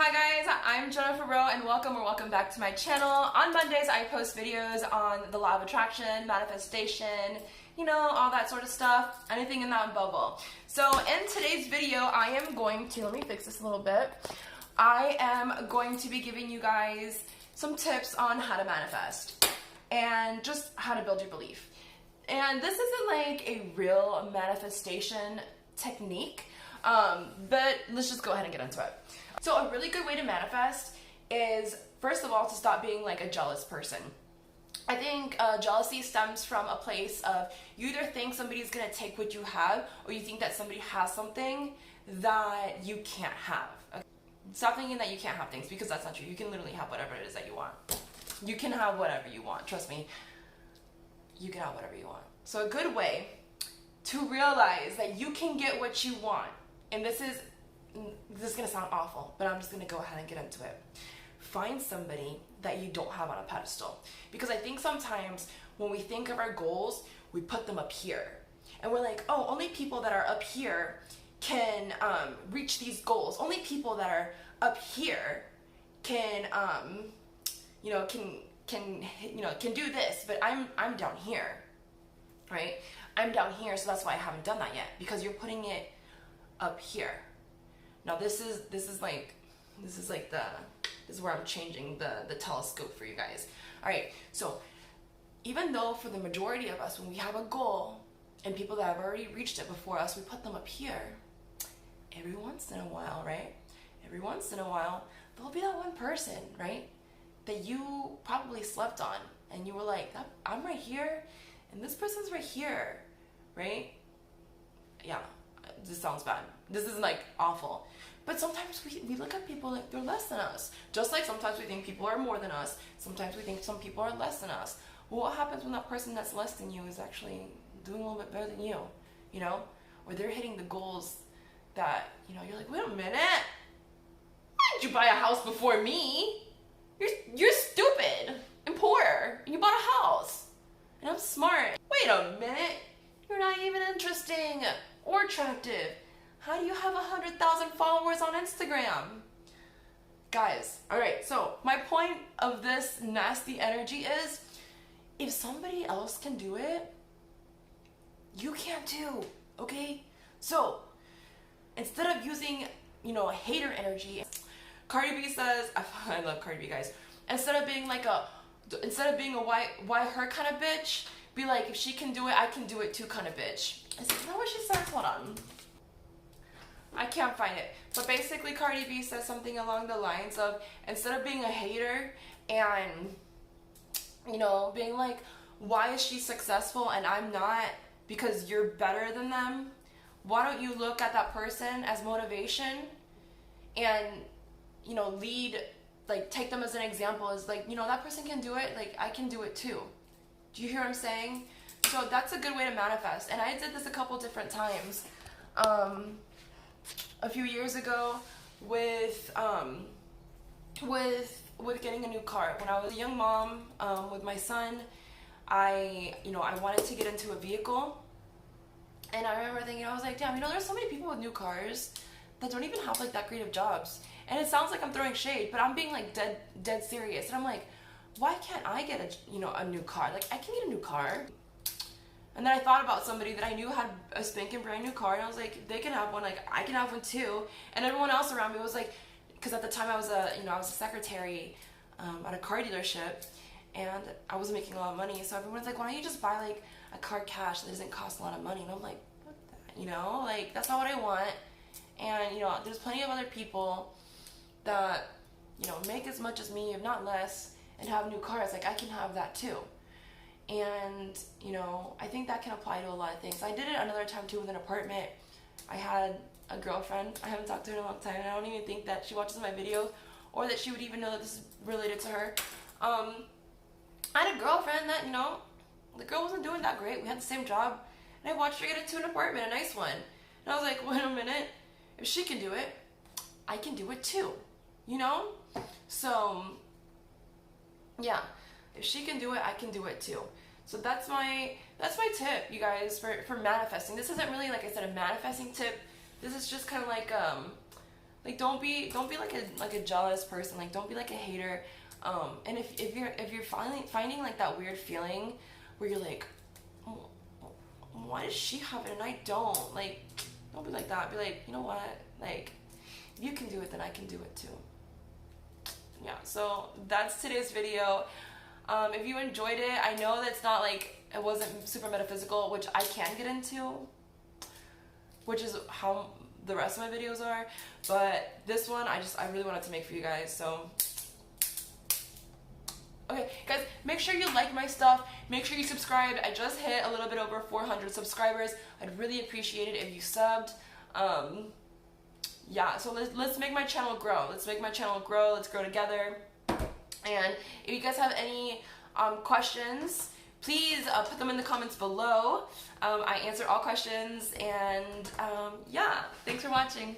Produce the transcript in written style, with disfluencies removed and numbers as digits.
Hi guys, I'm Jennifer Rowe and welcome back to my channel. On Mondays I post videos on the law of attraction, manifestation, you know, all that sort of stuff, anything in that bubble. So in today's video I am going to, let me fix this a little bit. I am going to be giving you guys some tips on how to manifest and just how to build your belief. And this isn't like a real manifestation technique, but let's just go ahead and get into it. So a really good way to manifest is, first of all, to stop being like a jealous person. I think jealousy stems from a place of you either think somebody's gonna take what you have, or you think that somebody has something that you can't have. Okay? Stop thinking that you can't have things, because that's not true. You can literally have whatever it is that you want. You can have whatever you want. Trust me. You can have whatever you want. So a good way to realize that you can get what you want, and this is gonna sound awful, but I'm just gonna go ahead and get into it. Find somebody that you don't have on a pedestal, because I think sometimes when we think of our goals, we put them up here, and we're like, oh, only people that are up here can reach these goals. Only people that are up here can can do this, but I'm down here, right? I'm down here, so that's why I haven't done that yet, because you're putting it up here. Now this is where I'm changing the telescope for you guys. All right, so even though for the majority of us, when we have a goal and people that have already reached it before us, we put them up here, every once in a while, right? Every once in a while, there'll be that one person, right, that you probably slept on, and you were like, I'm right here, and this person's right here, right? Yeah, this sounds bad. This is like awful. But sometimes we look at people like they're less than us. Just like sometimes we think people are more than us. Sometimes we think some people are less than us. Well, what happens when that person that's less than you is actually doing a little bit better than you? You know? Or they're hitting the goals that, you know, you're like, wait a minute. Why did you buy a house before me? You're stupid and poor, and you bought a house. And I'm smart. Wait a minute. You're not even interesting or attractive. How do you have 100,000 followers on Instagram? Guys, all right, so my point of this nasty energy is, if somebody else can do it, you can too, okay? So instead of using, hater energy, Cardi B says, I love Cardi B, guys. Instead of being a why her kind of bitch, be like, if she can do it, I can do it too kind of bitch. Is that what she says? Hold on. I can't find it. But basically Cardi B says something along the lines of, instead of being a hater and, being like, why is she successful and I'm not, because you're better than them, why don't you look at that person as motivation and, lead, like, take them as an example, as like, that person can do it, like, I can do it too. Do you hear what I'm saying? So that's a good way to manifest. And I did this a couple different times. A few years ago with getting a new car. When I was a young mom with my son, I wanted to get into a vehicle, and I remember thinking, I was like, damn, there's so many people with new cars that don't even have like that great of jobs. And it sounds like I'm throwing shade, but I'm being like dead serious. And I'm like, why can't I get a new car? Like, I can get a new car. And then I thought about somebody that I knew had a spanking brand new car, and I was like, they can have one, like, I can have one too. And everyone else around me was like, because at the time I was a secretary at a car dealership, and I wasn't making a lot of money, so everyone's like, why don't you just buy like a car cash that doesn't cost a lot of money? And I'm like, what the, like, that's not what I want. And there's plenty of other people that make as much as me, if not less, and have new cars. Like, I can have that too. And, I think that can apply to a lot of things. I did it another time too with an apartment. I had a girlfriend. I haven't talked to her in a long time, and I don't even think that she watches my videos or that she would even know that this is related to her. I had a girlfriend that, the girl wasn't doing that great. We had the same job, and I watched her get into an apartment, a nice one. And I was like, wait a minute. If she can do it, I can do it too, So, yeah. If she can do it, I can do it too. So that's my tip, you guys, for manifesting. This isn't really, like I said, a manifesting tip. This is just kind of like Like don't be like a jealous person. Like don't be like a hater. And if you're finding like that weird feeling where you're like, oh, why does she have it and I don't? Like, don't be like that. Be like, you know what? Like, if you can do it, then I can do it too. Yeah, so that's today's video. If you enjoyed it, I know that's not like, it wasn't super metaphysical, which I can get into, which is how the rest of my videos are, but this one I really wanted to make for you guys. So okay guys, make sure you like my stuff, make sure you subscribe. I just hit a little bit over 400 subscribers. I'd really appreciate it if you subbed. Yeah, so let's make my channel grow. Let's grow together. And if you guys have any questions, please put them in the comments below. I answer all questions, and yeah, thanks for watching.